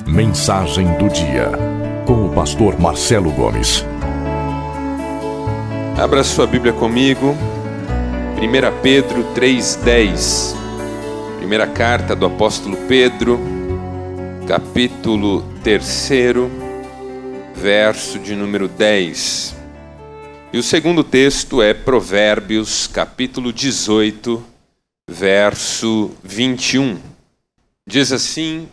Mensagem do dia, com o pastor Marcelo Gomes. Abra sua Bíblia comigo, 1 Pedro 3,10. Primeira carta do apóstolo Pedro, capítulo 3, verso de número 10. E o segundo texto é Provérbios, capítulo 18, verso 21. Diz assim,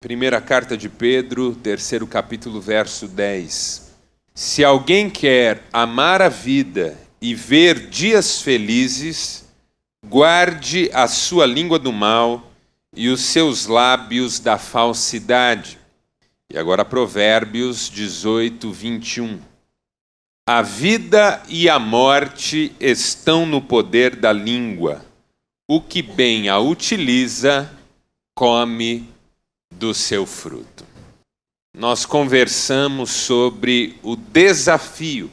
primeira carta de Pedro, terceiro capítulo, verso 10. Se alguém quer amar a vida e ver dias felizes, guarde a sua língua do mal e os seus lábios da falsidade. E agora Provérbios 18, 21. A vida e a morte estão no poder da língua. O que bem a utiliza, come do seu fruto. Nós conversamos sobre o desafio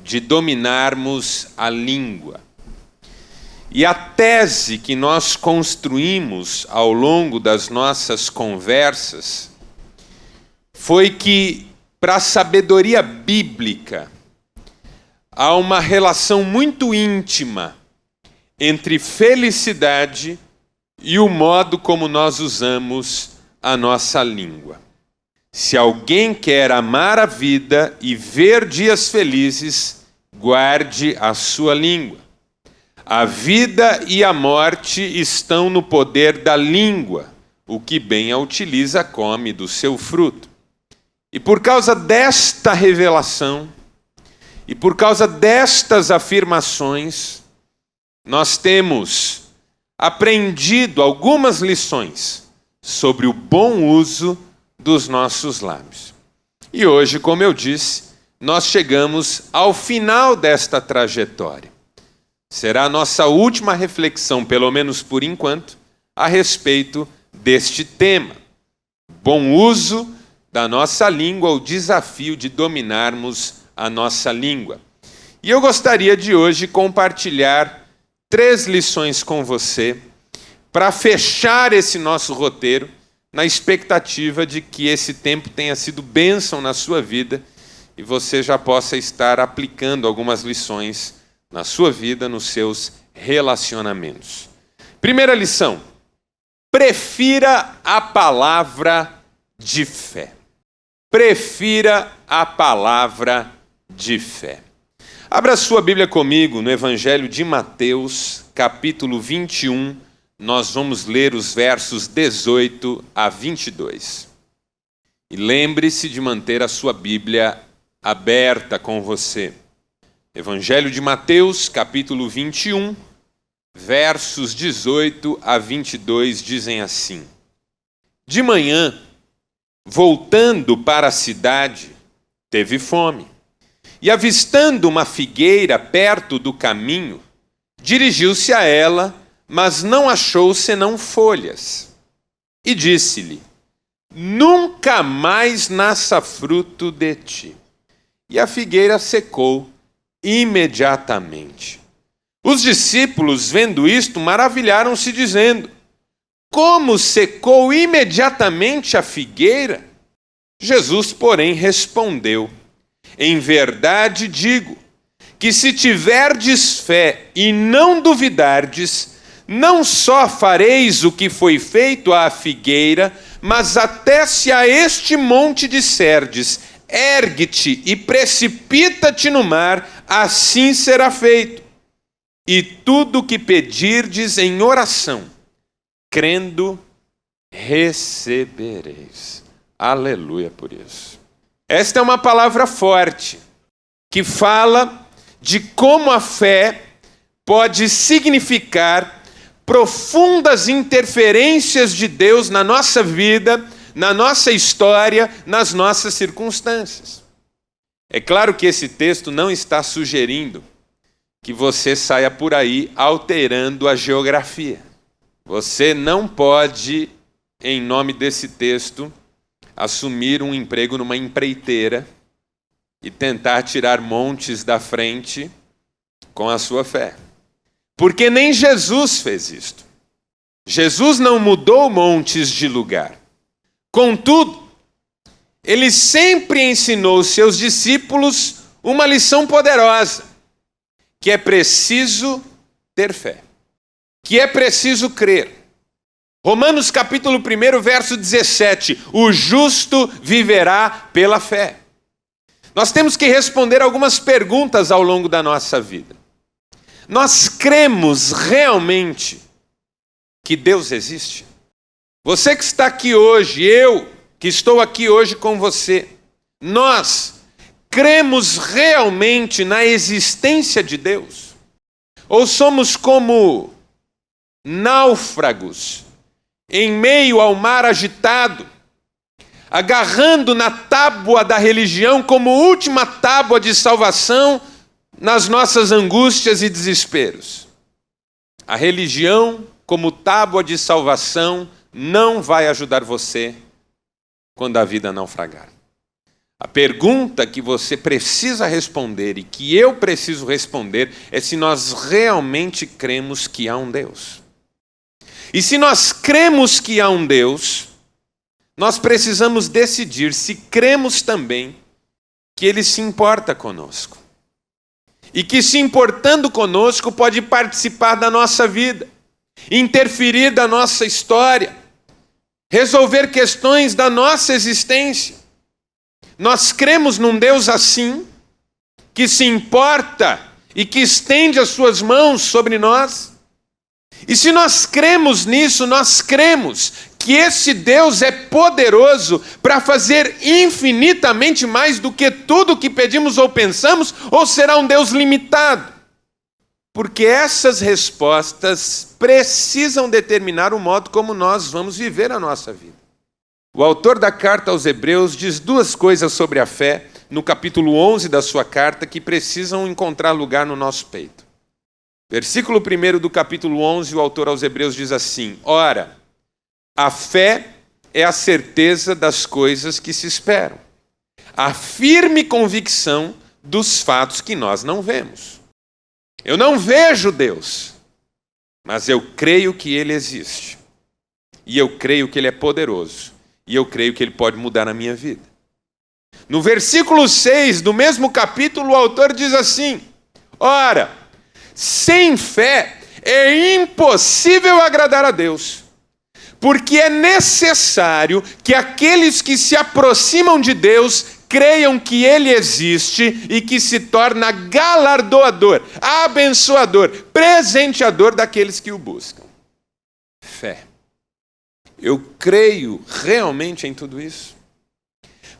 de dominarmos a língua. E a tese que nós construímos ao longo das nossas conversas foi que, para a sabedoria bíblica, há uma relação muito íntima entre felicidade e o modo como nós usamos a nossa língua. Se alguém quer amar a vida e ver dias felizes, guarde a sua língua. A vida e a morte estão no poder da língua. O que bem a utiliza, come do seu fruto. E por causa desta revelação, e por causa destas afirmações, nós temos aprendido algumas lições sobre o bom uso dos nossos lábios. E hoje, como eu disse, nós chegamos ao final desta trajetória. Será a nossa última reflexão, pelo menos por enquanto, a respeito deste tema. Bom uso da nossa língua, o desafio de dominarmos a nossa língua. E eu gostaria de hoje compartilhar 3 lições com você para fechar esse nosso roteiro, na expectativa de que esse tempo tenha sido bênção na sua vida e você já possa estar aplicando algumas lições na sua vida, nos seus relacionamentos. Primeira lição: prefira a palavra de fé. Prefira a palavra de fé. Abra sua Bíblia comigo no Evangelho de Mateus, capítulo 21. Nós vamos ler os versos 18 a 22. E lembre-se de manter a sua Bíblia aberta com você. Evangelho de Mateus, capítulo 21, versos 18 a 22 dizem assim: De manhã, voltando para a cidade, teve fome. E avistando uma figueira perto do caminho, dirigiu-se a ela, mas não achou senão folhas. E disse-lhe: Nunca mais nasça fruto de ti. E a figueira secou imediatamente. Os discípulos, vendo isto, maravilharam-se, dizendo: Como secou imediatamente a figueira? Jesus, porém, respondeu: Em verdade digo, que se tiverdes fé e não duvidardes, não só fareis o que foi feito à figueira, mas até se a este monte disserdes: ergue-te e precipita-te no mar, assim será feito. E tudo o que pedirdes em oração, crendo, recebereis. Aleluia por isso. Esta é uma palavra forte, que fala de como a fé pode significar profundas interferências de Deus na nossa vida, na nossa história, nas nossas circunstâncias. É claro que esse texto não está sugerindo que você saia por aí alterando a geografia. Você não pode, em nome desse texto, assumir um emprego numa empreiteira e tentar tirar montes da frente com a sua fé. Porque nem Jesus fez isto. Jesus não mudou montes de lugar. Contudo, ele sempre ensinou os seus discípulos uma lição poderosa, que é preciso ter fé, que é preciso crer. Romanos capítulo 1, verso 17, o justo viverá pela fé. Nós temos que responder algumas perguntas ao longo da nossa vida. Nós cremos realmente que Deus existe? Você que está aqui hoje, eu que estou aqui hoje com você, nós cremos realmente na existência de Deus? Ou somos como náufragos em meio ao mar agitado, agarrando na tábua da religião como última tábua de salvação nas nossas angústias e desesperos? A religião, como tábua de salvação, não vai ajudar você quando a vida naufragar. A pergunta que você precisa responder e que eu preciso responder é se nós realmente cremos que há um Deus. E se nós cremos que há um Deus, nós precisamos decidir se cremos também que Ele se importa conosco. E que, se importando conosco, pode participar da nossa vida, interferir da nossa história, resolver questões da nossa existência. Nós cremos num Deus assim, que se importa e que estende as suas mãos sobre nós. E se nós cremos nisso, nós cremos que esse Deus é poderoso para fazer infinitamente mais do que tudo o que pedimos ou pensamos, ou será um Deus limitado? Porque essas respostas precisam determinar o modo como nós vamos viver a nossa vida. O autor da carta aos Hebreus diz duas coisas sobre a fé, no capítulo 11 da sua carta, que precisam encontrar lugar no nosso peito. Versículo 1 do capítulo 11, o autor aos Hebreus diz assim: ora, a fé é a certeza das coisas que se esperam, a firme convicção dos fatos que nós não vemos. Eu não vejo Deus, mas eu creio que Ele existe. E eu creio que Ele é poderoso. E eu creio que Ele pode mudar a minha vida. No versículo 6 do mesmo capítulo, o autor diz assim: ora, sem fé é impossível agradar a Deus, porque é necessário que aqueles que se aproximam de Deus creiam que Ele existe e que se torna galardoador, abençoador, presenteador daqueles que o buscam. Fé. Eu creio realmente em tudo isso?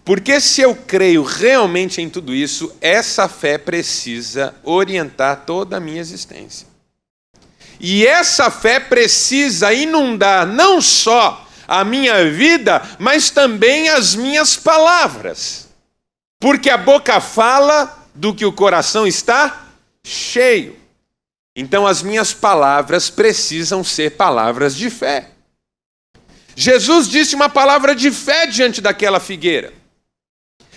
Porque se eu creio realmente em tudo isso, essa fé precisa orientar toda a minha existência. E essa fé precisa inundar não só a minha vida, mas também as minhas palavras. Porque a boca fala do que o coração está cheio. Então as minhas palavras precisam ser palavras de fé. Jesus disse uma palavra de fé diante daquela figueira.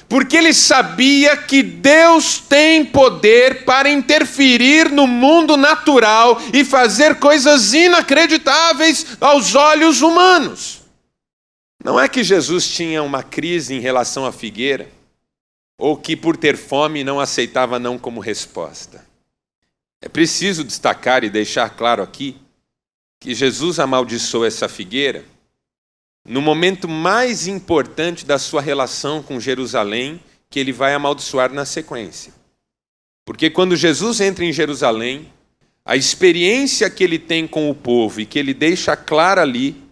Porque ele sabia que Deus tem poder para interferir no mundo natural e fazer coisas inacreditáveis aos olhos humanos. Não é que Jesus tinha uma crise em relação à figueira, ou que por ter fome não aceitava não como resposta. É preciso destacar e deixar claro aqui que Jesus amaldiçoou essa figueira no momento mais importante da sua relação com Jerusalém, que ele vai amaldiçoar na sequência. Porque quando Jesus entra em Jerusalém, a experiência que ele tem com o povo e que ele deixa clara ali,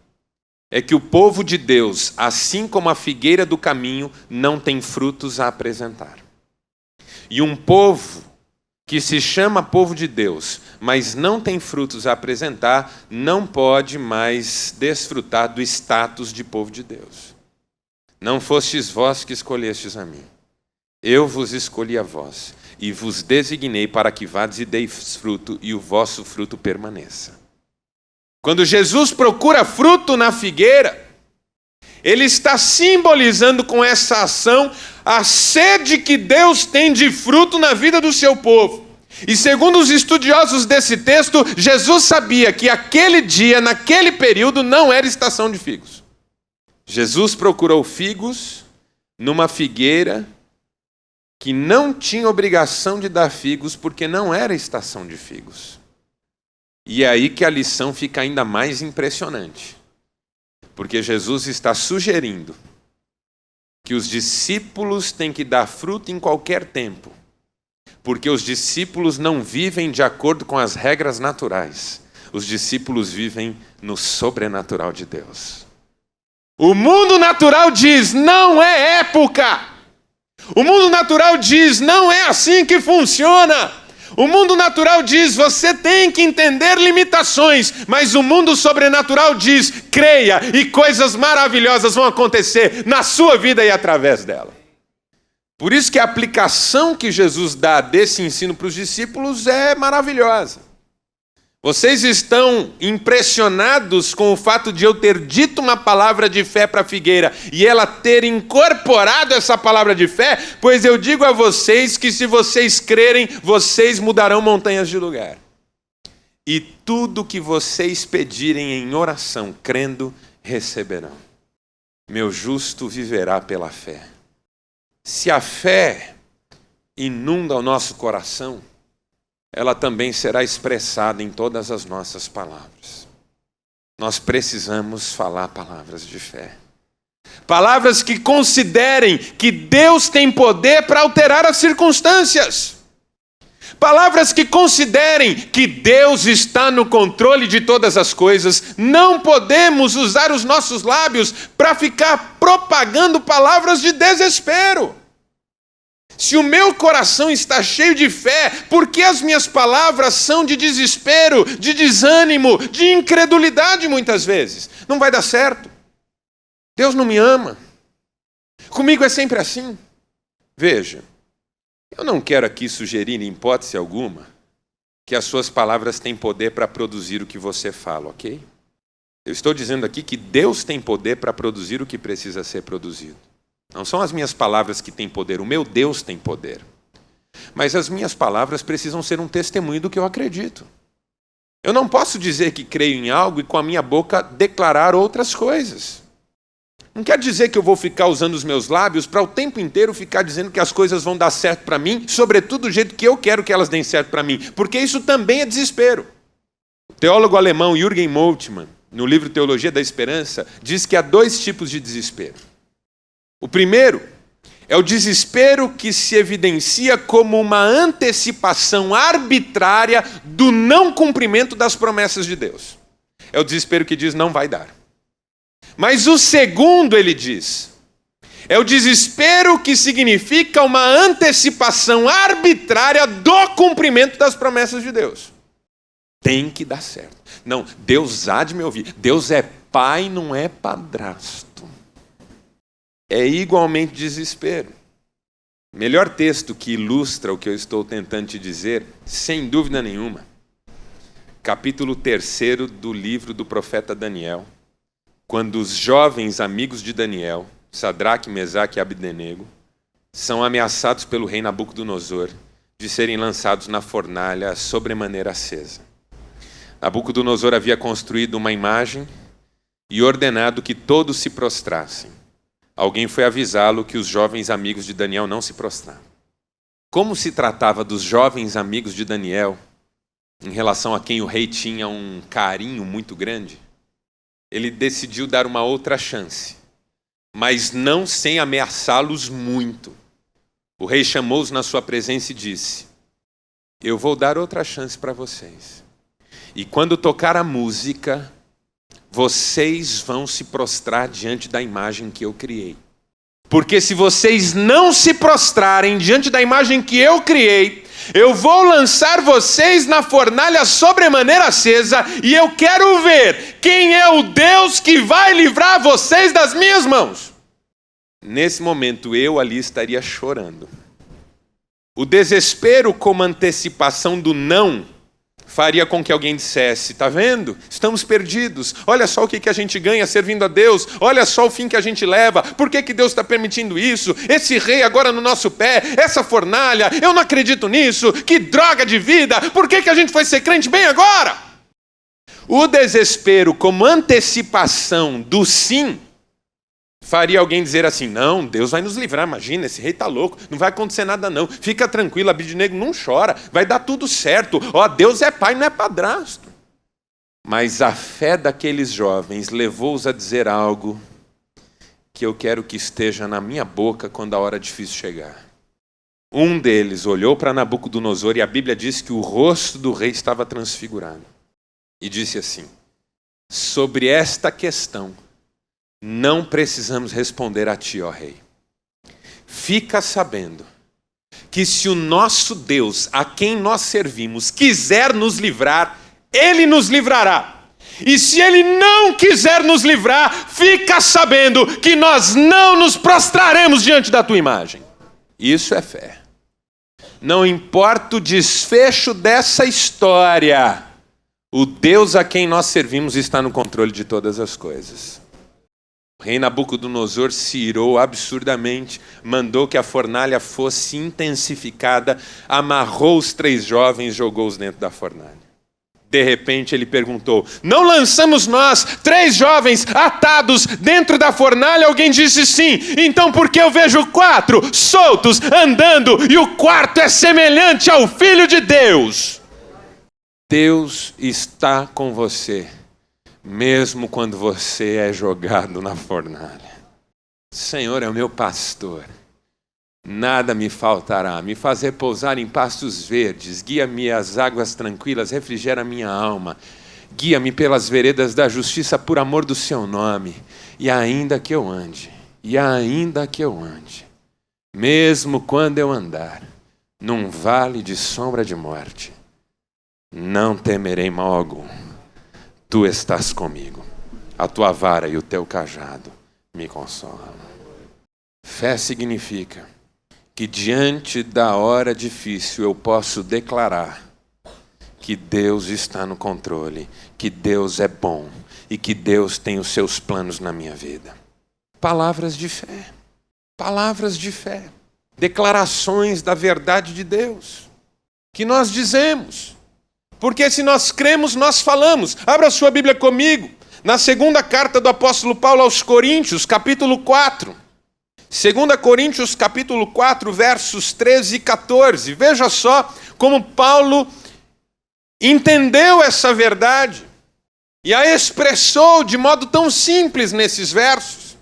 é que o povo de Deus, assim como a figueira do caminho, não tem frutos a apresentar. E um povo que se chama povo de Deus, mas não tem frutos a apresentar, não pode mais desfrutar do status de povo de Deus. Não fostes vós que escolhestes a mim. Eu vos escolhi a vós, e vos designei para que vades e deis fruto, e o vosso fruto permaneça. Quando Jesus procura fruto na figueira, ele está simbolizando com essa ação a sede que Deus tem de fruto na vida do seu povo. E segundo os estudiosos desse texto, Jesus sabia que aquele dia, naquele período, não era estação de figos. Jesus procurou figos numa figueira que não tinha obrigação de dar figos, porque não era estação de figos. E é aí que a lição fica ainda mais impressionante. Porque Jesus está sugerindo que os discípulos têm que dar fruto em qualquer tempo. Porque os discípulos não vivem de acordo com as regras naturais. Os discípulos vivem no sobrenatural de Deus. O mundo natural diz, não é época. O mundo natural diz, não é assim que funciona. O mundo natural diz, você tem que entender limitações. Mas o mundo sobrenatural diz, creia e coisas maravilhosas vão acontecer na sua vida e através dela. Por isso que a aplicação que Jesus dá desse ensino para os discípulos é maravilhosa. Vocês estão impressionados com o fato de eu ter dito uma palavra de fé para a figueira e ela ter incorporado essa palavra de fé? Pois eu digo a vocês que se vocês crerem, vocês mudarão montanhas de lugar. E tudo que vocês pedirem em oração, crendo, receberão. Meu justo viverá pela fé. Se a fé inunda o nosso coração, ela também será expressada em todas as nossas palavras. Nós precisamos falar palavras de fé. Palavras que considerem que Deus tem poder para alterar as circunstâncias. Palavras que considerem que Deus está no controle de todas as coisas. Não podemos usar os nossos lábios para ficar propagando palavras de desespero. Se o meu coração está cheio de fé, por que as minhas palavras são de desespero, de desânimo, de incredulidade muitas vezes? Não vai dar certo. Deus não me ama. Comigo é sempre assim. Veja, eu não quero aqui sugerir em hipótese alguma que as suas palavras têm poder para produzir o que você fala, ok? Eu estou dizendo aqui que Deus tem poder para produzir o que precisa ser produzido. Não são as minhas palavras que têm poder, o meu Deus tem poder. Mas as minhas palavras precisam ser um testemunho do que eu acredito. Eu não posso dizer que creio em algo e com a minha boca declarar outras coisas. Não quer dizer que eu vou ficar usando os meus lábios para o tempo inteiro ficar dizendo que as coisas vão dar certo para mim, sobretudo do jeito que eu quero que elas deem certo para mim, porque isso também é desespero. O teólogo alemão Jürgen Moltmann, no livro Teologia da Esperança, diz que há dois tipos de desespero. O primeiro é o desespero que se evidencia como uma antecipação arbitrária do não cumprimento das promessas de Deus. É o desespero que diz não vai dar. Mas o segundo, ele diz, é o desespero que significa uma antecipação arbitrária do cumprimento das promessas de Deus. Tem que dar certo. Não, Deus há de me ouvir. Deus é pai, não é padrasto. É igualmente desespero. Melhor texto que ilustra o que eu estou tentando te dizer, sem dúvida nenhuma. Capítulo 3 do livro do profeta Daniel. Quando os jovens amigos de Daniel, Sadraque, Mesaque e Abdenego, são ameaçados pelo rei Nabucodonosor de serem lançados na fornalha sobremaneira acesa. Nabucodonosor havia construído uma imagem e ordenado que todos se prostrassem. Alguém foi avisá-lo que os jovens amigos de Daniel não se prostraram. Como se tratava dos jovens amigos de Daniel, em relação a quem o rei tinha um carinho muito grande, ele decidiu dar uma outra chance, mas não sem ameaçá-los muito. O rei chamou-os na sua presença e disse: eu vou dar outra chance para vocês. E quando tocar a música, vocês vão se prostrar diante da imagem que eu criei. Porque se vocês não se prostrarem diante da imagem que eu criei, eu vou lançar vocês na fornalha sobremaneira acesa e eu quero ver quem é o Deus que vai livrar vocês das minhas mãos. Nesse momento eu ali estaria chorando. O desespero como antecipação do não faria com que alguém dissesse: tá vendo? Estamos perdidos. Olha só o que a gente ganha servindo a Deus. Olha só o fim que a gente leva. Por que Deus está permitindo isso? Esse rei agora no nosso pé, essa fornalha, eu não acredito nisso. Que droga de vida. Por que a gente foi ser crente bem agora? O desespero como antecipação do sim faria alguém dizer assim: não, Deus vai nos livrar, imagina, esse rei está louco, não vai acontecer nada não, fica tranquilo, Abednego não chora, vai dar tudo certo, Deus é pai, não é padrasto. Mas a fé daqueles jovens levou-os a dizer algo que eu quero que esteja na minha boca quando a hora difícil chegar. Um deles olhou para Nabucodonosor e a Bíblia diz que o rosto do rei estava transfigurado. E disse assim: sobre esta questão, não precisamos responder a ti, ó rei. Fica sabendo que se o nosso Deus, a quem nós servimos, quiser nos livrar, Ele nos livrará. E se Ele não quiser nos livrar, fica sabendo que nós não nos prostraremos diante da tua imagem. Isso é fé. Não importa o desfecho dessa história, o Deus a quem nós servimos está no controle de todas as coisas. O rei Nabucodonosor se irou absurdamente, mandou que a fornalha fosse intensificada, amarrou os 3 jovens e jogou-os dentro da fornalha. De repente ele perguntou: não lançamos nós 3 jovens atados dentro da fornalha? Alguém disse sim. Então por que eu vejo 4 soltos andando e o 4º é semelhante ao Filho de Deus? Deus está com você, mesmo quando você é jogado na fornalha. O Senhor é o meu pastor, nada me faltará. Me fazer pousar em pastos verdes, guia-me às águas tranquilas, refrigera minha alma. Guia-me pelas veredas da justiça por amor do seu nome. E ainda que eu ande, mesmo quando eu andar num vale de sombra de morte, não temerei mal algum. Tu estás comigo, a tua vara e o teu cajado me consolam. Fé significa que diante da hora difícil eu posso declarar que Deus está no controle, que Deus é bom e que Deus tem os seus planos na minha vida. Palavras de fé, declarações da verdade de Deus, que nós dizemos, porque se nós cremos, nós falamos. Abra sua Bíblia comigo, na 2ª carta do apóstolo Paulo aos Coríntios, capítulo 4. 2 Coríntios capítulo 4, versos 13 e 14. Veja só como Paulo entendeu essa verdade e a expressou de modo tão simples nesses versos.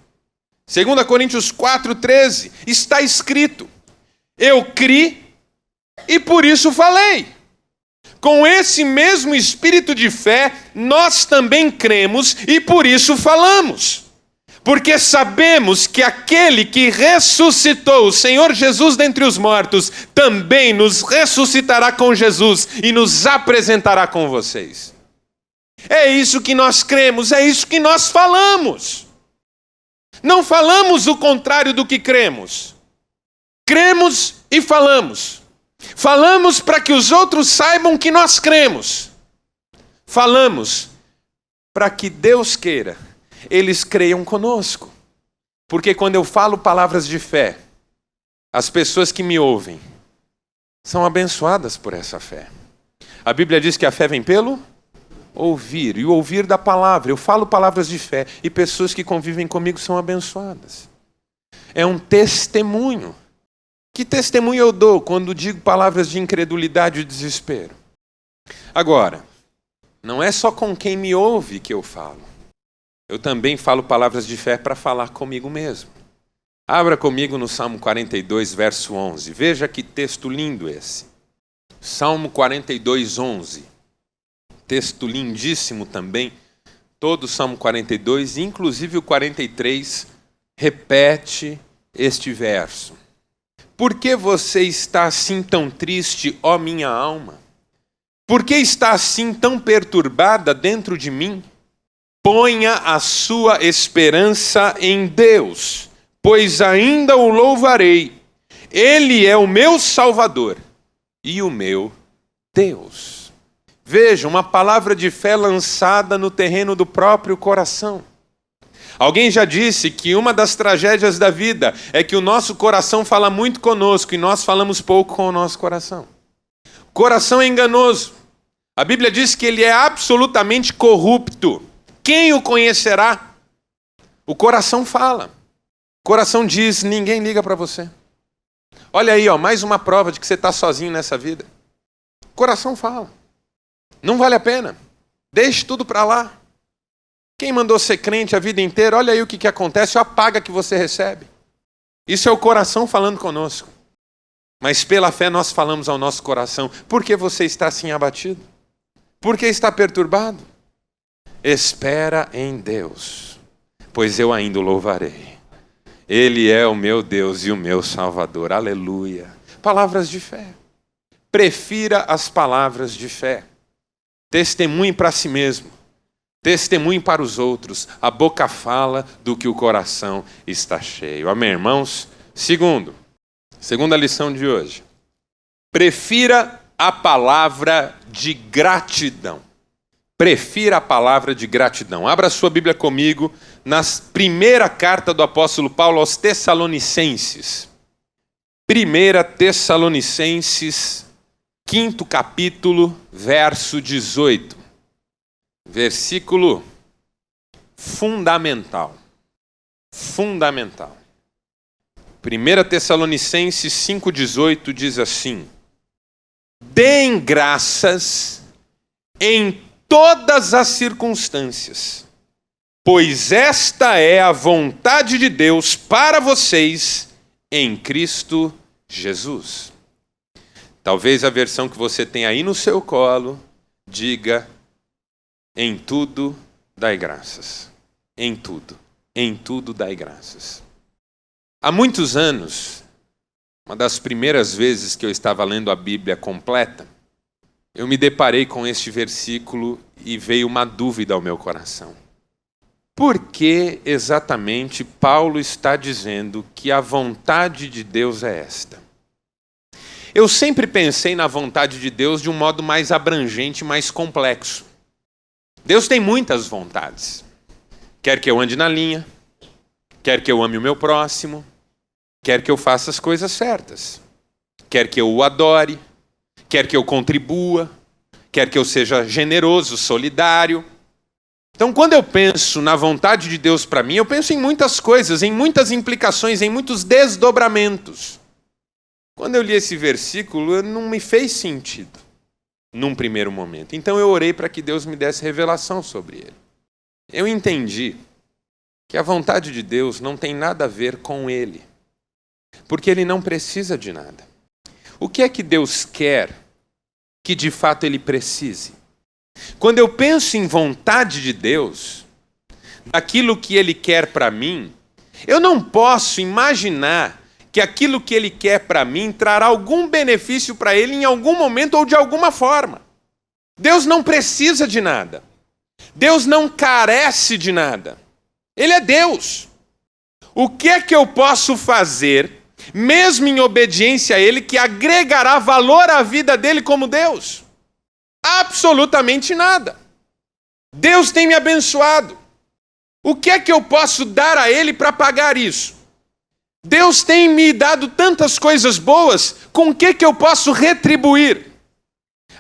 2 Coríntios 4, 13. Está escrito: eu criei e por isso falei. Com esse mesmo espírito de fé, nós também cremos e por isso falamos. Porque sabemos que aquele que ressuscitou o Senhor Jesus dentre os mortos, também nos ressuscitará com Jesus e nos apresentará com vocês. É isso que nós cremos, é isso que nós falamos. Não falamos o contrário do que cremos. Cremos e falamos. Falamos para que os outros saibam que nós cremos. Falamos para que Deus queira eles creiam conosco. Porque quando eu falo palavras de fé, as pessoas que me ouvem são abençoadas por essa fé. A Bíblia diz que a fé vem pelo ouvir, e o ouvir da palavra. Eu falo palavras de fé e pessoas que convivem comigo são abençoadas. É um testemunho. Que testemunho eu dou quando digo palavras de incredulidade e desespero? Agora, não é só com quem me ouve que eu falo. Eu também falo palavras de fé para falar comigo mesmo. Abra comigo no Salmo 42, verso 11. Veja que texto lindo esse. Salmo 42, 11. Texto lindíssimo também. Todo o Salmo 42, inclusive o 43, repete este verso. Por que você está assim tão triste, ó minha alma? Por que está assim tão perturbada dentro de mim? Ponha a sua esperança em Deus, pois ainda o louvarei. Ele é o meu Salvador e o meu Deus. Veja, uma palavra de fé lançada no terreno do próprio coração. Alguém já disse que uma das tragédias da vida é que o nosso coração fala muito conosco e nós falamos pouco com o nosso coração. O coração é enganoso. A Bíblia diz que ele é absolutamente corrupto. Quem o conhecerá? O coração fala. Coração diz, ninguém liga para você. Olha aí, mais uma prova de que você está sozinho nessa vida. Coração fala. Não vale a pena. Deixe tudo para lá. Quem mandou ser crente a vida inteira, olha aí o que acontece, a paga que você recebe. Isso é o coração falando conosco. Mas pela fé nós falamos ao nosso coração, por que você está assim abatido? Por que está perturbado? Espera em Deus, pois eu ainda o louvarei. Ele é o meu Deus e o meu Salvador. Aleluia. Palavras de fé. Prefira as palavras de fé. Testemunhe para si mesmo. Testemunhe para os outros. A boca fala do que o coração está cheio. Amém, irmãos? Segunda lição de hoje. Prefira a palavra de gratidão. Prefira a palavra de gratidão. Abra sua Bíblia comigo na primeira carta do apóstolo Paulo aos Tessalonicenses. 1 Tessalonicenses, 5º capítulo, verso 18. Versículo fundamental. Fundamental. 1 Tessalonicenses 5,18 diz assim: deem graças em todas as circunstâncias, pois esta é a vontade de Deus para vocês em Cristo Jesus. Talvez a versão que você tem aí no seu colo diga: em tudo dai graças. Em tudo dai graças. Há muitos anos, uma das primeiras vezes que eu estava lendo a Bíblia completa, eu me deparei com este versículo e veio uma dúvida ao meu coração. Por que exatamente Paulo está dizendo que a vontade de Deus é esta? Eu sempre pensei na vontade de Deus de um modo mais abrangente, mais complexo. Deus tem muitas vontades. Quer que eu ande na linha, quer que eu ame o meu próximo, quer que eu faça as coisas certas, quer que eu o adore, quer que eu contribua, quer que eu seja generoso, solidário. Então, quando eu penso na vontade de Deus para mim, eu penso em muitas coisas, em muitas implicações, em muitos desdobramentos. Quando eu li esse versículo, não me fez sentido num primeiro momento. Então eu orei para que Deus me desse revelação sobre ele. Eu entendi que a vontade de Deus não tem nada a ver com ele, porque ele não precisa de nada. O que é que Deus quer que de fato ele precise? Quando eu penso em vontade de Deus, daquilo que ele quer para mim, eu não posso imaginar que aquilo que ele quer para mim trará algum benefício para ele em algum momento ou de alguma forma. Deus não precisa de nada. Deus não carece de nada. Ele é Deus. O que é que eu posso fazer, mesmo em obediência a ele, que agregará valor à vida dele como Deus? Absolutamente nada. Deus tem me abençoado. O que é que eu posso dar a ele para pagar isso? Deus tem me dado tantas coisas boas, com o que eu posso retribuir?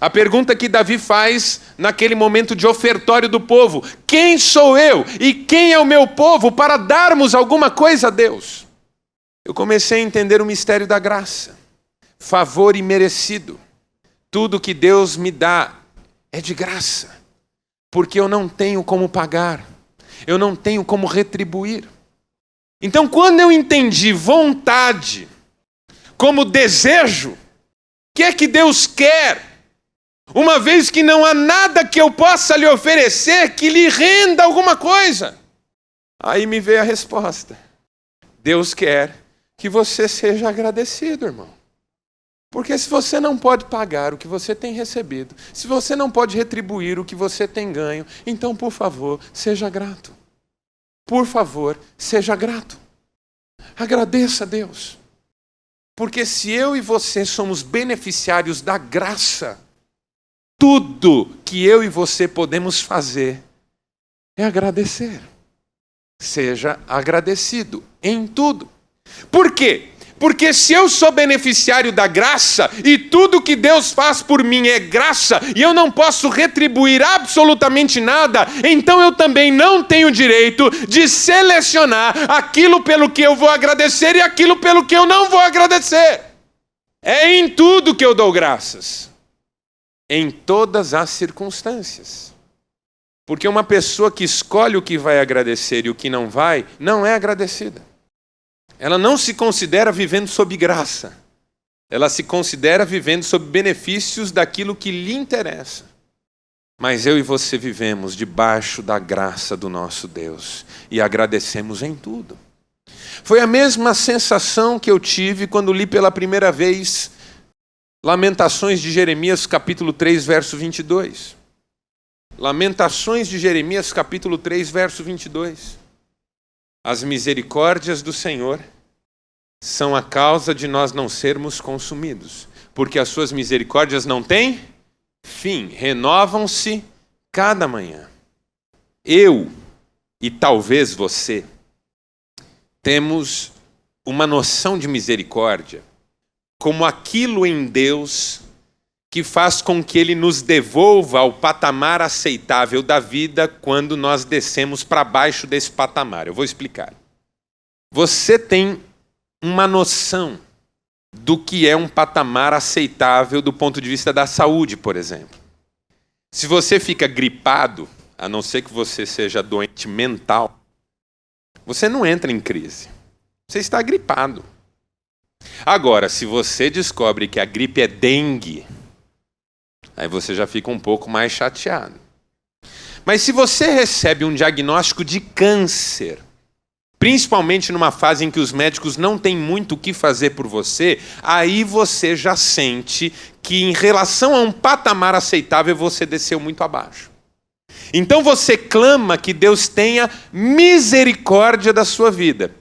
A pergunta que Davi faz naquele momento de ofertório do povo: quem sou eu e quem é o meu povo para darmos alguma coisa a Deus? Eu comecei a entender o mistério da graça, favor imerecido. Tudo que Deus me dá é de graça, porque eu não tenho como pagar, eu não tenho como retribuir. Então, quando eu entendi vontade como desejo, o que é que Deus quer? Uma vez que não há nada que eu possa lhe oferecer que lhe renda alguma coisa. Aí me veio a resposta. Deus quer que você seja agradecido, irmão. Porque se você não pode pagar o que você tem recebido, se você não pode retribuir o que você tem ganho, então, por favor, seja grato. Por favor, seja grato. Agradeça a Deus. Porque se eu e você somos beneficiários da graça, tudo que eu e você podemos fazer é agradecer. Seja agradecido em tudo. Por quê? Porque se eu sou beneficiário da graça e tudo que Deus faz por mim é graça e eu não posso retribuir absolutamente nada, então eu também não tenho direito de selecionar aquilo pelo que eu vou agradecer e aquilo pelo que eu não vou agradecer. É em tudo que eu dou graças, em todas as circunstâncias. Porque uma pessoa que escolhe o que vai agradecer e o que não vai, não é agradecida. Ela não se considera vivendo sob graça. Ela se considera vivendo sob benefícios daquilo que lhe interessa. Mas eu e você vivemos debaixo da graça do nosso Deus e agradecemos em tudo. Foi a mesma sensação que eu tive quando li pela primeira vez Lamentações de Jeremias, capítulo 3, verso 22. Lamentações de Jeremias, capítulo 3, verso 22. As misericórdias do Senhor são a causa de nós não sermos consumidos, porque as suas misericórdias não têm fim, renovam-se cada manhã. Eu, e talvez você, temos uma noção de misericórdia como aquilo em Deus que faz com que Ele nos devolva ao patamar aceitável da vida quando nós descemos para baixo desse patamar. Eu vou explicar. Você tem uma noção do que é um patamar aceitável do ponto de vista da saúde, por exemplo. Se você fica gripado, a não ser que você seja doente mental, você não entra em crise. Você está gripado. Agora, se você descobre que a gripe é dengue, aí você já fica um pouco mais chateado. Mas se você recebe um diagnóstico de câncer, principalmente numa fase em que os médicos não têm muito o que fazer por você, aí você já sente que em relação a um patamar aceitável você desceu muito abaixo. Então você clama que Deus tenha misericórdia da sua vida.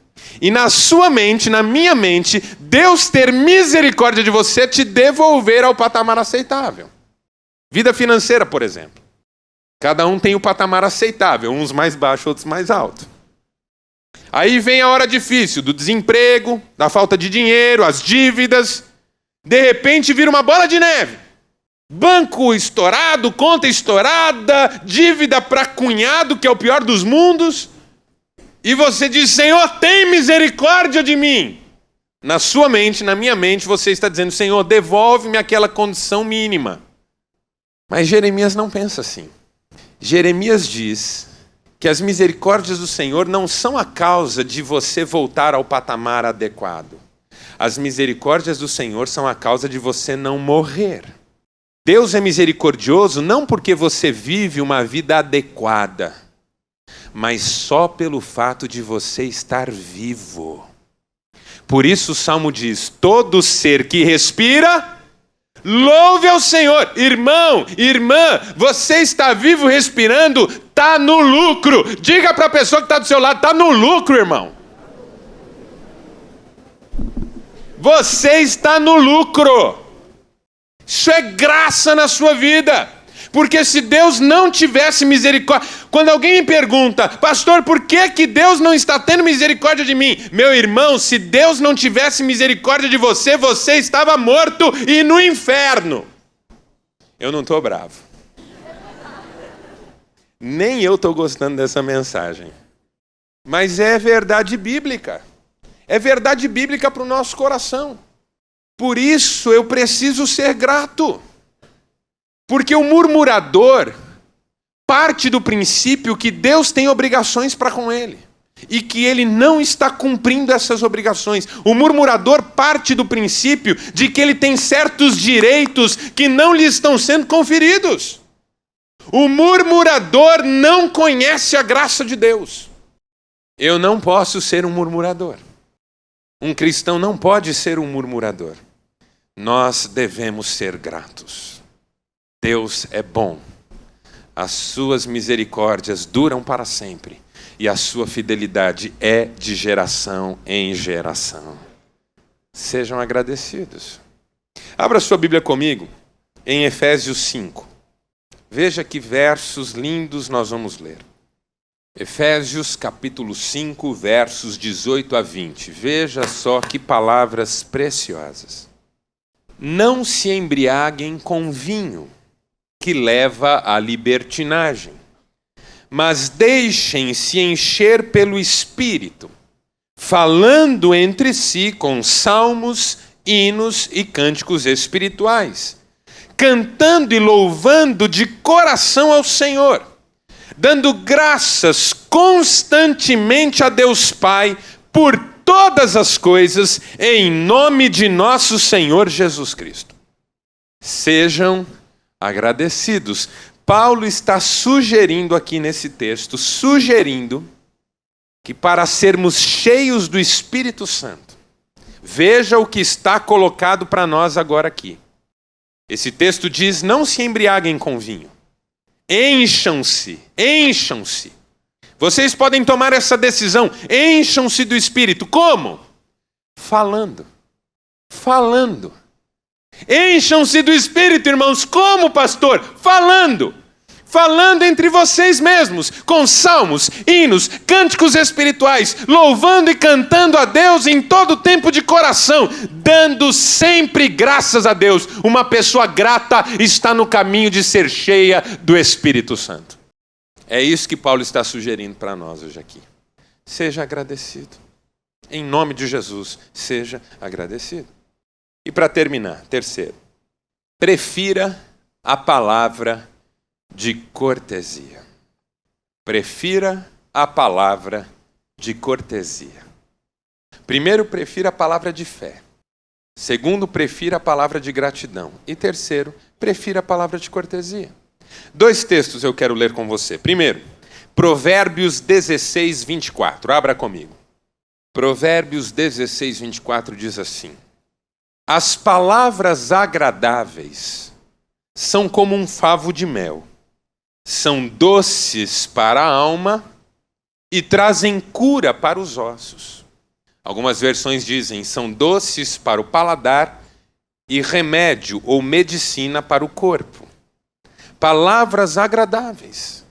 E na sua mente, na minha mente, Deus ter misericórdia de você é te devolver ao patamar aceitável. Vida financeira, por exemplo. Cada um tem o patamar aceitável, uns mais baixos, outros mais altos. Aí vem a hora difícil, do desemprego, da falta de dinheiro, as dívidas. De repente vira uma bola de neve. Banco estourado, conta estourada, dívida para cunhado, que é o pior dos mundos. E você diz, Senhor, tem misericórdia de mim. Na sua mente, na minha mente, você está dizendo, Senhor, devolve-me aquela condição mínima. Mas Jeremias não pensa assim. Jeremias diz que as misericórdias do Senhor não são a causa de você voltar ao patamar adequado. As misericórdias do Senhor são a causa de você não morrer. Deus é misericordioso não porque você vive uma vida adequada, mas só pelo fato de você estar vivo. Por isso o Salmo diz, todo ser que respira, louve ao Senhor. Irmão, irmã, você está vivo respirando, está no lucro. Diga para a pessoa que está do seu lado, está no lucro, irmão. Você está no lucro. Isso é graça na sua vida. Porque se Deus não tivesse misericórdia... Quando alguém me pergunta, pastor, por que Deus não está tendo misericórdia de mim? Meu irmão, se Deus não tivesse misericórdia de você, você estava morto e no inferno. Eu não estou bravo. Nem eu estou gostando dessa mensagem. Mas é verdade bíblica. É verdade bíblica para o nosso coração. Por isso eu preciso ser grato. Porque o murmurador parte do princípio que Deus tem obrigações para com ele. E que ele não está cumprindo essas obrigações. O murmurador parte do princípio de que ele tem certos direitos que não lhe estão sendo conferidos. O murmurador não conhece a graça de Deus. Eu não posso ser um murmurador. Um cristão não pode ser um murmurador. Nós devemos ser gratos. Deus é bom. As suas misericórdias duram para sempre. E a sua fidelidade é de geração em geração. Sejam agradecidos. Abra sua Bíblia comigo em Efésios 5. Veja que versos lindos nós vamos ler. Efésios capítulo 5, versos 18 a 20. Veja só que palavras preciosas. Não se embriaguem com vinho, que leva à libertinagem, mas deixem-se encher pelo Espírito, falando entre si com salmos, hinos e cânticos espirituais, cantando e louvando de coração ao Senhor, dando graças constantemente a Deus Pai por todas as coisas, em nome de nosso Senhor Jesus Cristo. Sejam agradecidos. Paulo está sugerindo aqui nesse texto, que para sermos cheios do Espírito Santo, veja o que está colocado para nós agora aqui. Esse texto diz: não se embriaguem com vinho. Encham-se. Vocês podem tomar essa decisão. Encham-se do Espírito. Como? Falando. Encham-se do Espírito, irmãos. Como, pastor? Falando entre vocês mesmos, com salmos, hinos, cânticos espirituais, louvando e cantando a Deus em todo tempo de coração, dando sempre graças a Deus. Uma pessoa grata está no caminho de ser cheia do Espírito Santo. É isso que Paulo está sugerindo para nós hoje aqui. Seja agradecido. Em nome de Jesus, seja agradecido. E para terminar, terceiro, prefira a palavra de cortesia. Prefira a palavra de cortesia. Primeiro, prefira a palavra de fé. Segundo, prefira a palavra de gratidão. E terceiro, prefira a palavra de cortesia. 2 textos eu quero ler com você. Primeiro, Provérbios 16, 24. Abra comigo. Provérbios 16, 24 diz assim: as palavras agradáveis são como um favo de mel. São doces para a alma e trazem cura para os ossos. Algumas versões dizem: são doces para o paladar e remédio ou medicina para o corpo. Palavras agradáveis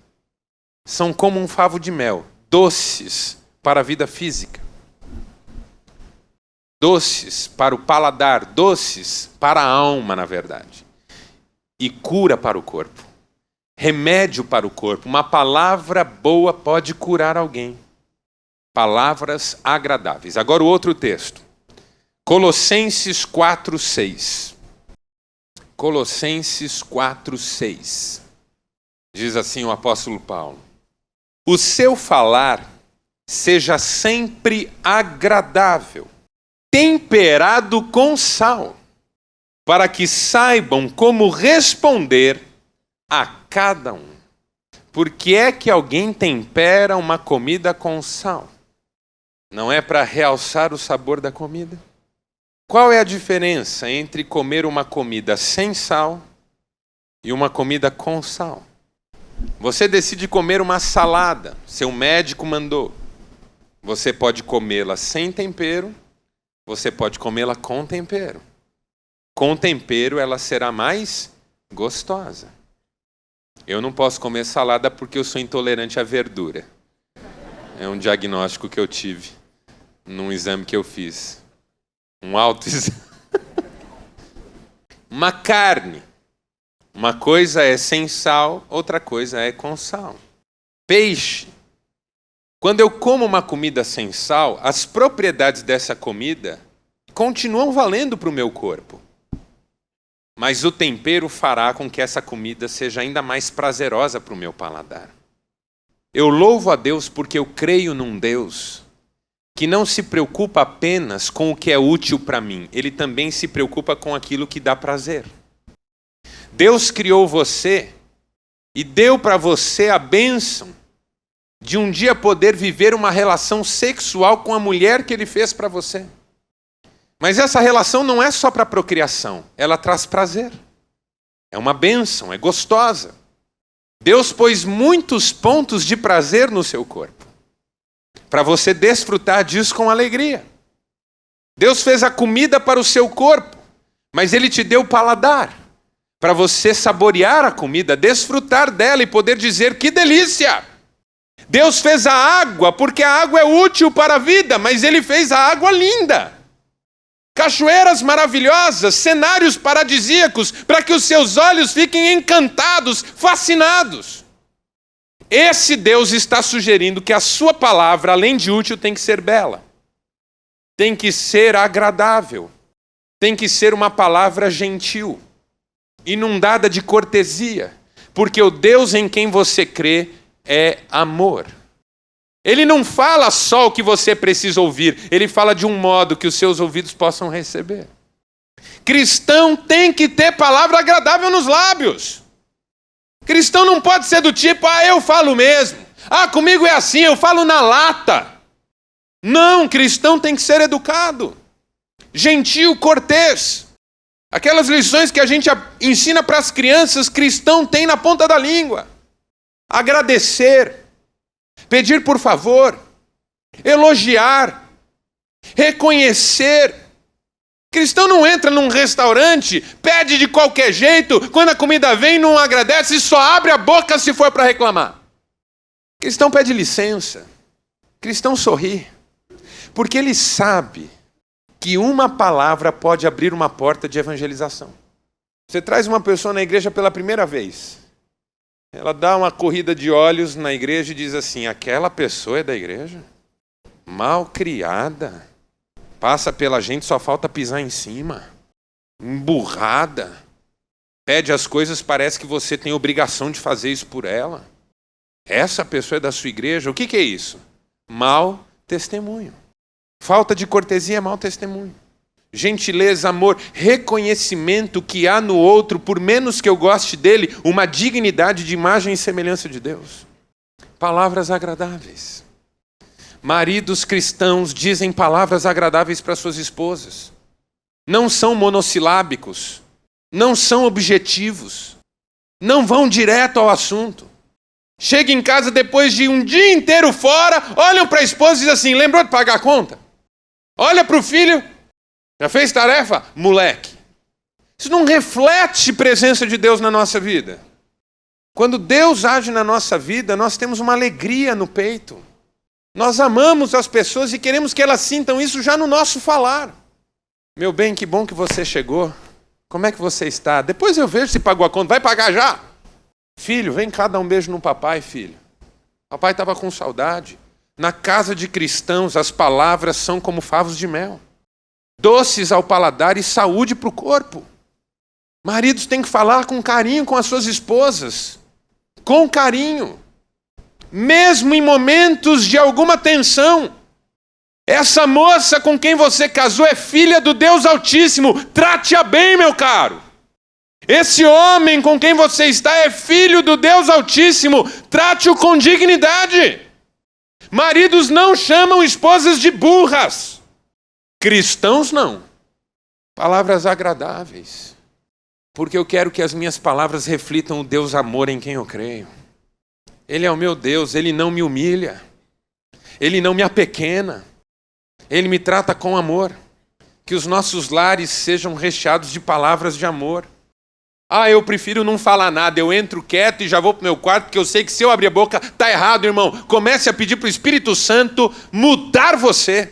são como um favo de mel, doces para a vida física, doces para o paladar, doces para a alma, na verdade, e cura para o corpo. Remédio para o corpo. Uma palavra boa pode curar alguém. Palavras agradáveis. Agora o outro texto. Colossenses 4:6. Colossenses 4:6. Diz assim o apóstolo Paulo: o seu falar seja sempre agradável, temperado com sal, para que saibam como responder a cada um. Por que é que alguém tempera uma comida com sal? Não é para realçar o sabor da comida? Qual é a diferença entre comer uma comida sem sal e uma comida com sal? Você decide comer uma salada, seu médico mandou. Você pode comê-la sem tempero, você pode comê-la com tempero. Com tempero ela será mais gostosa. Eu não posso comer salada porque eu sou intolerante à verdura. É um diagnóstico que eu tive num exame que eu fiz. Um autoexame. Uma carne. Uma coisa é sem sal, outra coisa é com sal. Peixe. Quando eu como uma comida sem sal, as propriedades dessa comida continuam valendo para o meu corpo. Mas o tempero fará com que essa comida seja ainda mais prazerosa para o meu paladar. Eu louvo a Deus porque eu creio num Deus que não se preocupa apenas com o que é útil para mim. Ele também se preocupa com aquilo que dá prazer. Deus criou você e deu para você a bênção de um dia poder viver uma relação sexual com a mulher que Ele fez para você. Mas essa relação não é só para procriação, ela traz prazer. É uma bênção, é gostosa. Deus pôs muitos pontos de prazer no seu corpo, para você desfrutar disso com alegria. Deus fez a comida para o seu corpo, mas Ele te deu o paladar, para você saborear a comida, desfrutar dela e poder dizer: que delícia! Deus fez a água porque a água é útil para a vida, mas ele fez a água linda. Cachoeiras maravilhosas, cenários paradisíacos, para que os seus olhos fiquem encantados, fascinados. Esse Deus está sugerindo que a sua palavra, além de útil, tem que ser bela. Tem que ser agradável. Tem que ser uma palavra gentil, inundada de cortesia, porque o Deus em quem você crê é amor. Ele não fala só o que você precisa ouvir, ele fala de um modo que os seus ouvidos possam receber. Cristão tem que ter palavra agradável nos lábios. Cristão não pode ser do tipo, eu falo mesmo. Comigo é assim, eu falo na lata. Não, cristão tem que ser educado, gentil, cortês. Aquelas lições que a gente ensina para as crianças, cristão tem na ponta da língua. Agradecer, pedir por favor, elogiar, reconhecer. Cristão não entra num restaurante, pede de qualquer jeito, quando a comida vem não agradece e só abre a boca se for para reclamar. Cristão pede licença, cristão sorri, porque ele sabe que uma palavra pode abrir uma porta de evangelização. Você traz uma pessoa na igreja pela primeira vez, ela dá uma corrida de olhos na igreja e diz assim, aquela pessoa é da igreja? Mal criada, passa pela gente, só falta pisar em cima, emburrada, pede as coisas, parece que você tem obrigação de fazer isso por ela. Essa pessoa é da sua igreja? O que é isso? Mau testemunho. Falta de cortesia é mau testemunho. Gentileza, amor, reconhecimento que há no outro, por menos que eu goste dele, uma dignidade de imagem e semelhança de Deus. Palavras agradáveis. Maridos cristãos dizem palavras agradáveis para suas esposas. Não são monossilábicos, não são objetivos, não vão direto ao assunto. Chega em casa depois de um dia inteiro fora, olham para a esposa e dizem assim, lembrou de pagar a conta? Olha para o filho, já fez tarefa? Moleque. Isso não reflete presença de Deus na nossa vida. Quando Deus age na nossa vida, nós temos uma alegria no peito. Nós amamos as pessoas e queremos que elas sintam isso já no nosso falar. Meu bem, que bom que você chegou. Como é que você está? Depois eu vejo se pagou a conta. Vai pagar já? Filho, vem cá dar um beijo no papai, filho. Papai estava com saudade. Na casa de cristãos, as palavras são como favos de mel. Doces ao paladar e saúde para o corpo. Maridos têm que falar com carinho com as suas esposas. Com carinho. Mesmo em momentos de alguma tensão. Essa moça com quem você casou é filha do Deus Altíssimo. Trate-a bem, meu caro. Esse homem com quem você está é filho do Deus Altíssimo. Trate-o com dignidade. Maridos não chamam esposas de burras. Cristãos não. Palavras agradáveis. Porque eu quero que as minhas palavras reflitam o Deus amor em quem eu creio. Ele é o meu Deus, Ele não me humilha. Ele não me apequena. Ele me trata com amor. Que os nossos lares sejam recheados de palavras de amor. Eu prefiro não falar nada, eu entro quieto e já vou pro meu quarto, porque eu sei que se eu abrir a boca, tá errado, irmão. Comece a pedir pro Espírito Santo mudar você.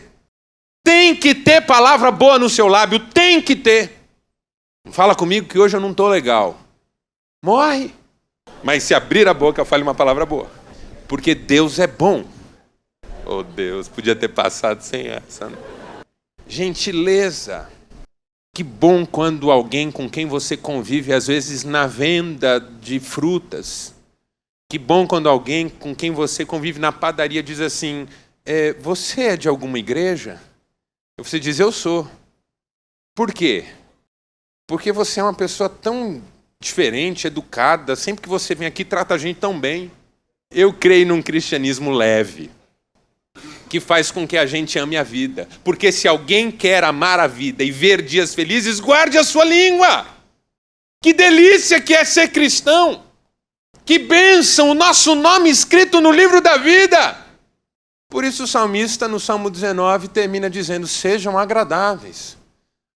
Tem que ter palavra boa no seu lábio, tem que ter. Não fala comigo que hoje eu não tô legal. Morre. Mas se abrir a boca, eu fale uma palavra boa. Porque Deus é bom. Oh Deus, podia ter passado sem essa, né? Gentileza. Que bom quando alguém com quem você convive, às vezes na venda de frutas. Que bom quando alguém com quem você convive na padaria diz assim, você é de alguma igreja? Você diz, eu sou. Por quê? Porque você é uma pessoa tão diferente, educada, sempre que você vem aqui trata a gente tão bem. Eu creio num cristianismo leve, que faz com que a gente ame a vida. Porque se alguém quer amar a vida e ver dias felizes, guarde a sua língua. Que delícia que é ser cristão. Que bênção, o nosso nome escrito no livro da vida. Por isso o salmista, no Salmo 19, termina dizendo, sejam agradáveis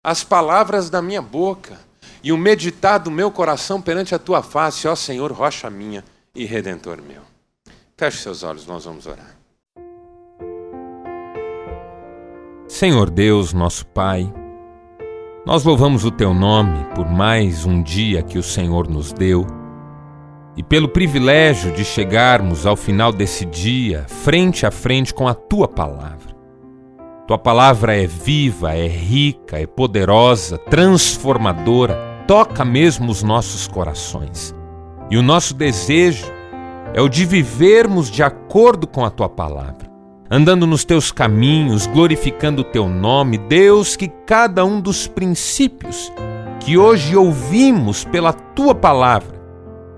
as palavras da minha boca e o meditar do meu coração perante a tua face, ó Senhor, rocha minha e redentor meu. Feche seus olhos, nós vamos orar. Senhor Deus, nosso Pai, nós louvamos o Teu nome por mais um dia que o Senhor nos deu e pelo privilégio de chegarmos ao final desse dia frente a frente com a Tua Palavra. Tua Palavra é viva, é rica, é poderosa, transformadora, toca mesmo os nossos corações. E o nosso desejo é o de vivermos de acordo com a Tua Palavra, andando nos Teus caminhos, glorificando o Teu nome. Deus, que cada um dos princípios que hoje ouvimos pela Tua Palavra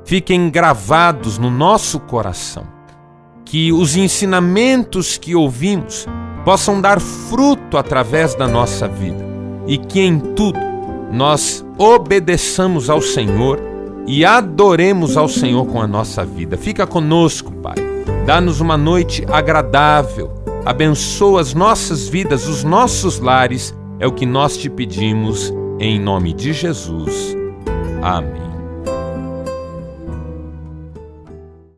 fiquem gravados no nosso coração. Que os ensinamentos que ouvimos possam dar fruto através da nossa vida e que em tudo nós obedeçamos ao Senhor e adoremos ao Senhor com a nossa vida. Fica conosco, Pai. Dá-nos uma noite agradável. Abençoa as nossas vidas, os nossos lares. É o que nós te pedimos em nome de Jesus. Amém.